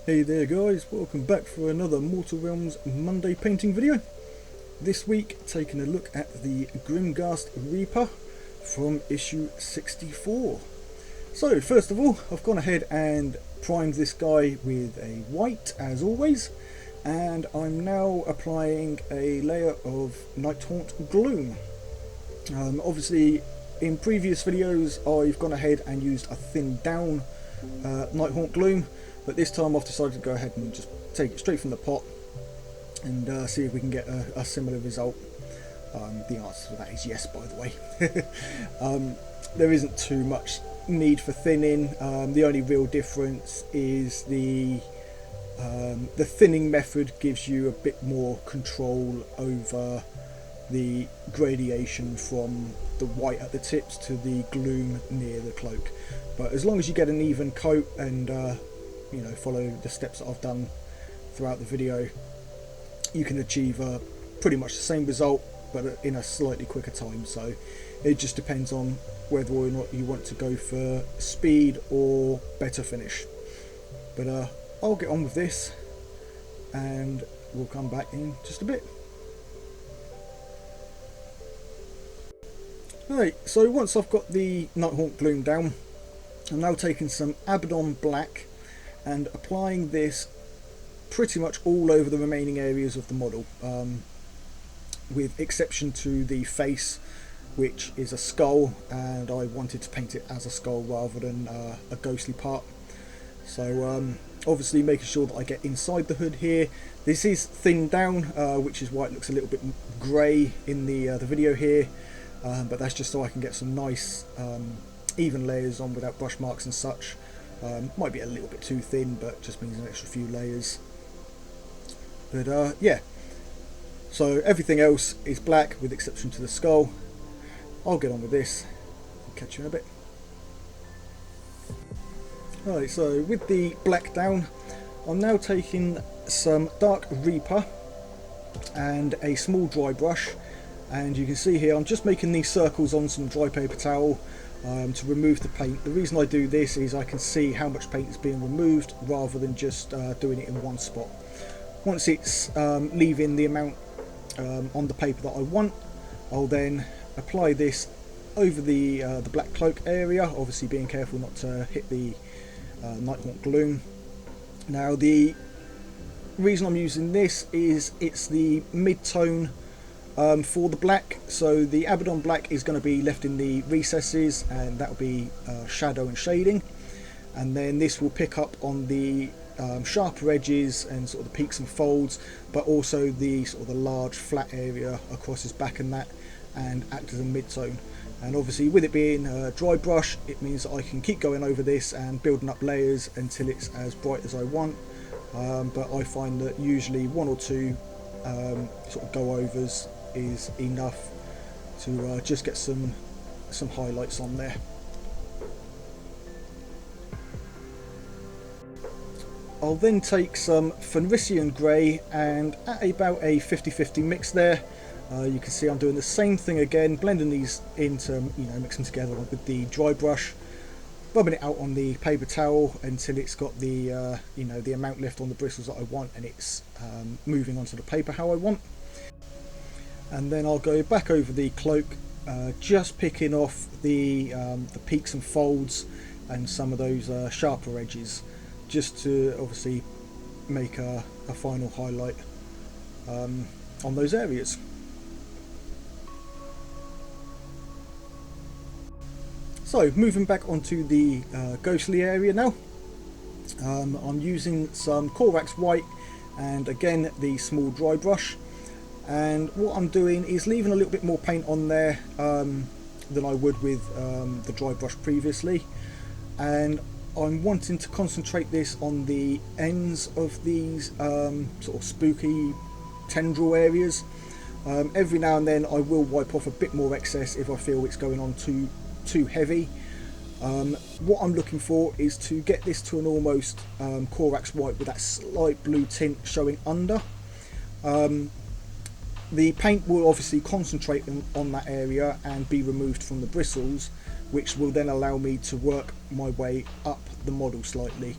Hey there guys, welcome back for another Mortal Realms Monday painting video. This week taking a look at the Grimghast Reaper from issue 64. So first of all, I've gone ahead and primed this guy with a white as always, and I'm now applying a layer of Nighthaunt Gloom. Obviously in previous videos I've gone ahead and used a thinned down Nighthaunt Gloom, but this time I've decided to go ahead and just take it straight from the pot and see if we can get a similar result. The answer to that is yes, by the way. There isn't too much need for thinning. The only real difference is the thinning method gives you a bit more control over the gradation from the white at the tips to the gloom near the cloak. But as long as you get an even coat and follow the steps that I've done throughout the video, you can achieve pretty much the same result but in a slightly quicker time. So it just depends on whether or not you want to go for speed or better finish. But I'll get on with this and we'll come back in just a bit. Right, so once I've got the Nighthaunt Gloom down, I'm now taking some Abaddon Black and applying this pretty much all over the remaining areas of the model, with exception to the face, which is a skull, and I wanted to paint it as a skull rather than a ghostly part. So obviously making sure that I get inside the hood here. This is thinned down, which is why it looks a little bit grey in the video here, but that's just so I can get some nice even layers on without brush marks and such. Might be a little bit too thin, but just means an extra few layers. But yeah, so everything else is black with exception to the skull. I'll get on with this. I'll catch you in a bit. Right, so with the black down, I'm now taking some Dark Reaper and a small dry brush, and you can see here I'm just making these circles on some dry paper towel to remove the paint. The reason I do this is I can see how much paint is being removed rather than just doing it in one spot. Once it's leaving the amount on the paper that I want, I'll then apply this over the black cloak area, obviously being careful not to hit the Nighthaunt Gloom. Now the reason I'm using this is it's the mid-tone for the black, so the Abaddon Black is going to be left in the recesses, and that will be shadow and shading, and then this will pick up on the sharper edges and sort of the peaks and folds, but also the sort of the large flat area across his back and that, and act as a mid-tone. And obviously with it being a dry brush, it means that I can keep going over this and building up layers until it's as bright as I want, but I find that usually one or two sort of go overs is enough to just get some highlights on there. I'll then take some Fenrisian Grey, and at about a 50-50 mix there, you can see I'm doing the same thing again, blending these into, mix them together with the dry brush, rubbing it out on the paper towel until it's got the the amount left on the bristles that I want, and it's moving onto the paper how I want. And then I'll go back over the cloak, just picking off the peaks and folds and some of those sharper edges, just to obviously make a final highlight on those areas. So moving back onto the ghostly area now, I'm using some Corax White and again the small dry brush. And what I'm doing is leaving a little bit more paint on there than I would with the dry brush previously, and I'm wanting to concentrate this on the ends of these sort of spooky tendril areas. Every now and then I will wipe off a bit more excess if I feel it's going on too heavy. What I'm looking for is to get this to an almost Corax White with that slight blue tint showing under. The paint will obviously concentrate on that area and be removed from the bristles, which will then allow me to work my way up the model slightly.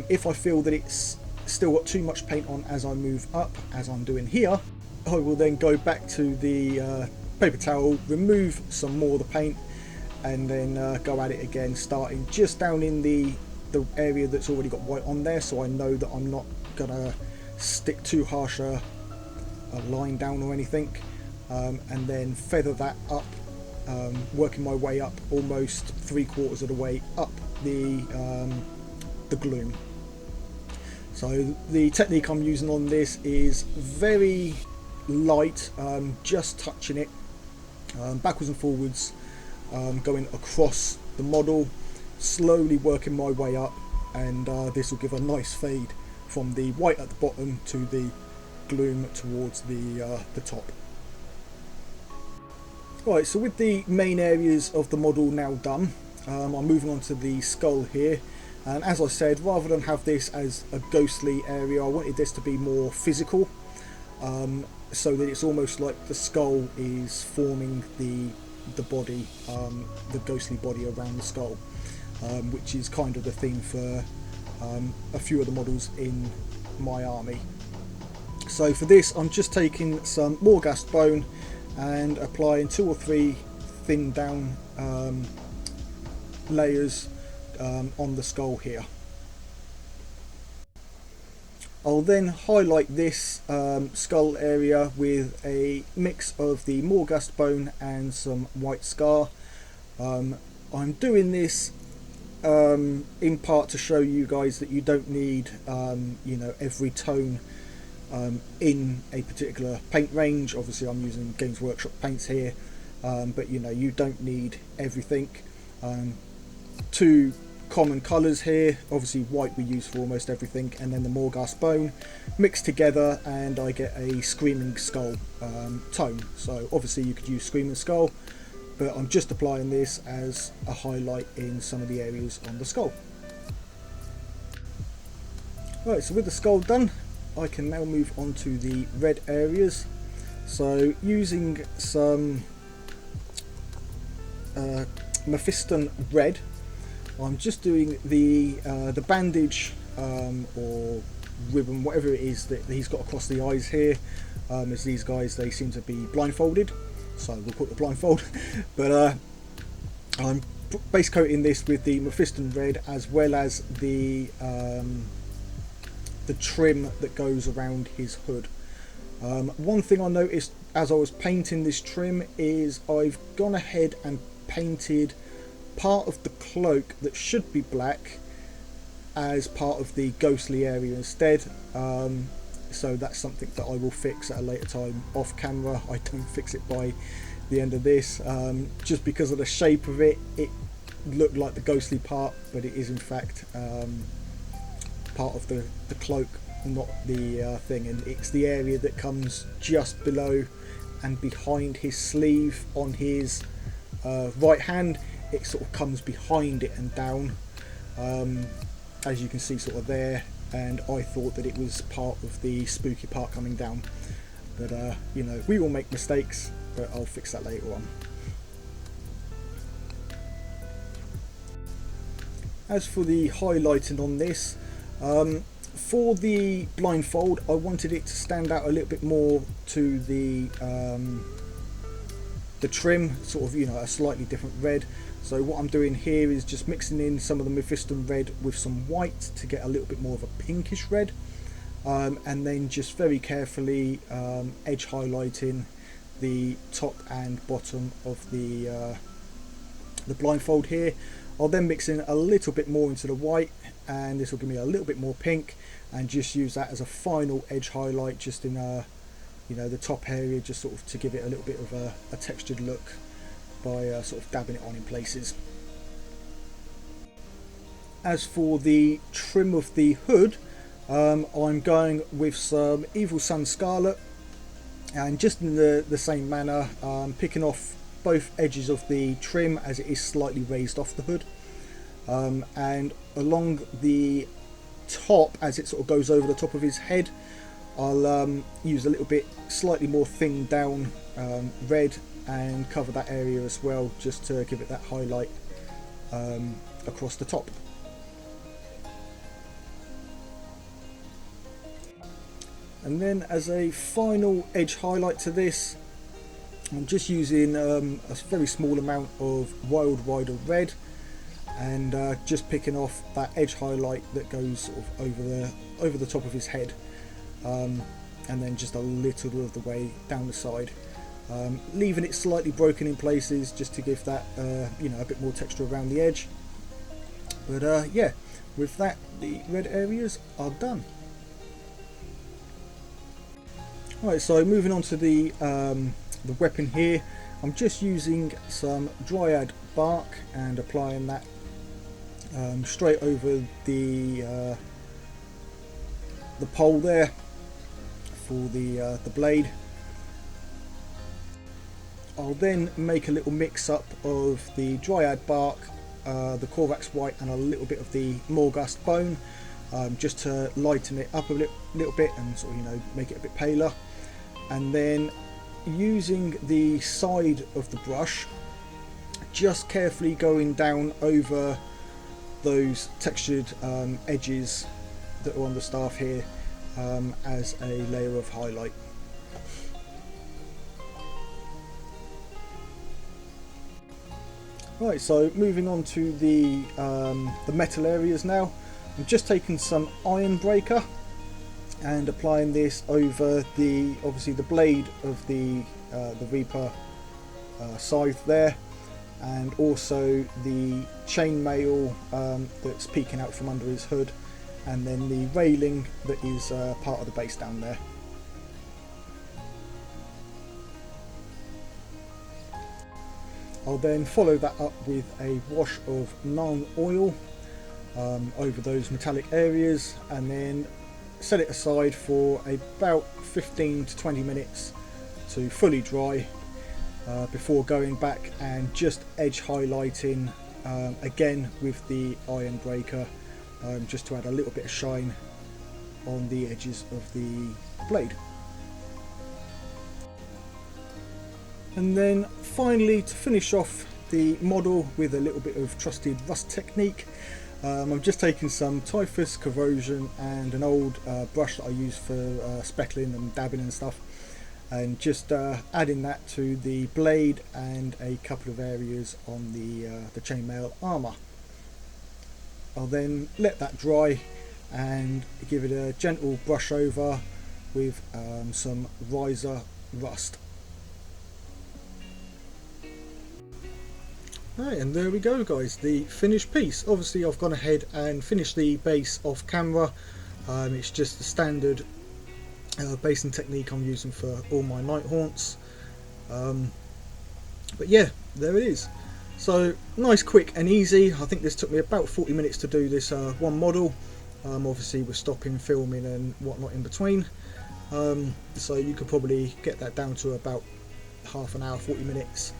If I feel that it's still got too much paint on as I move up, as I'm doing here, I will then go back to the paper towel, remove some more of the paint, and then go at it again, starting just down in the area that's already got white on there, so I know that I'm not gonna stick too harsh a line down or anything, and then feather that up, working my way up almost 3/4 of the way up the gloom. So the technique I'm using on this is very light, just touching it backwards and forwards, going across the model, slowly working my way up, and this will give a nice fade from the white at the bottom to the gloom towards the top. Right, so with the main areas of the model now done, I'm moving on to the skull here, and as I said, rather than have this as a ghostly area, I wanted this to be more physical, so that it's almost like the skull is forming the body, the ghostly body around the skull, which is kind of the theme for a few of the models in my army. So for this, I'm just taking some Morghast bone and applying 2 or 3 thin down layers on the skull here. I'll then highlight this skull area with a mix of the Morghast bone and some white scar. I'm doing this in part to show you guys that you don't need you know, every tone in a particular paint range. Obviously I'm using Games Workshop paints here, but you know, you don't need everything. 2 common colours here, obviously white we use for almost everything, and then the Morghast bone mixed together, and I get a Screaming Skull tone. So obviously you could use Screaming Skull, but I'm just applying this as a highlight in some of the areas on the skull. Right, so with the skull done, I can now move on to the red areas. So using some Mephiston red, I'm just doing the bandage or ribbon, whatever it is that he's got across the eyes here, as these guys, they seem to be blindfolded, so we'll call it the blindfold. But I'm base coating this with the Mephiston red, as well as the trim that goes around his hood. One thing I noticed as I was painting this trim is I've gone ahead and painted part of the cloak that should be black as part of the ghostly area instead, so that's something that I will fix at a later time off camera. I don't fix it by the end of this, just because of the shape of it. It looked like the ghostly part, but it is in fact part of the cloak, not the thing, and it's the area that comes just below and behind his sleeve on his right hand. It sort of comes behind it and down, as you can see sort of there, and I thought that it was part of the spooky part coming down, but you know, we will make mistakes, but I'll fix that later on. As for the highlighting on this, for the blindfold, I wanted it to stand out a little bit more to the trim, sort of, you know, a slightly different red. So what I'm doing here is just mixing in some of the Mephiston red with some white to get a little bit more of a pinkish red, and then just very carefully edge highlighting the top and bottom of the blindfold here. I'll then mix in a little bit more into the white, and this will give me a little bit more pink, and just use that as a final edge highlight just in you know, the top area, just sort of to give it a little bit of a textured look by sort of dabbing it on in places. As for the trim of the hood, I'm going with some Evil Sun Scarlet, and just in the same manner, picking off both edges of the trim as it is slightly raised off the hood, and along the top as it sort of goes over the top of his head, I'll use a little bit slightly more thin down red and cover that area as well, just to give it that highlight across the top. And then as a final edge highlight to this, I'm just using a very small amount of Wild Rider Red, and just picking off that edge highlight that goes sort of over the top of his head, and then just a little of the way down the side, leaving it slightly broken in places just to give that you know, a bit more texture around the edge. But yeah, with that, the red areas are done. Right, so moving on to the weapon here, I'm just using some Dryad bark and applying that straight over the pole there for the blade. I'll then make a little mix up of the Dryad bark, the Korax white, and a little bit of the Morghast bone, just to lighten it up a little bit and sort of, you know, make it a bit paler. And then using the side of the brush, just carefully going down over those textured edges that are on the staff here, as a layer of highlight. Right, so moving on to the metal areas now. I'm just taking some iron breaker and applying this over obviously the blade of the Reaper scythe there, and also the chainmail that's peeking out from under his hood, and then the railing that is part of the base down there. I'll then follow that up with a wash of Nuln oil over those metallic areas, and then set it aside for about 15 to 20 minutes to fully dry, before going back and just edge highlighting again with the iron breaker, just to add a little bit of shine on the edges of the blade. And then finally, to finish off the model with a little bit of trusted rust technique, I'm just taking some typhus, corrosion, and an old brush that I use for speckling and dabbing and stuff, and just adding that to the blade and a couple of areas on the chainmail armour. I'll then let that dry and give it a gentle brush over with some riser rust. Right, and there we go guys, the finished piece. Obviously I've gone ahead and finished the base off camera. It's just the standard basing technique I'm using for all my night haunts. But yeah, there it is. So nice, quick and easy. I think this took me about 40 minutes to do this one model. Obviously we're stopping filming and whatnot in between. So you could probably get that down to about half an hour, 40 minutes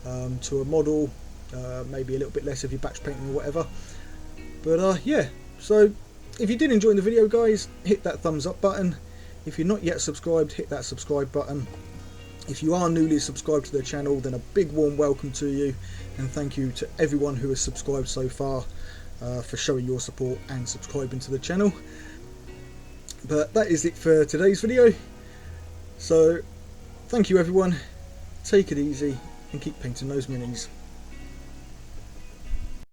to a model. Maybe a little bit less if you're batch painting or whatever. But yeah, so if you did enjoy the video guys, hit that thumbs up button. If you're not yet subscribed, hit that subscribe button. If you are newly subscribed to the channel, then a big warm welcome to you, and thank you to everyone who has subscribed so far for showing your support and subscribing to the channel. But that is it for today's video, so thank you everyone, take it easy and keep painting those minis.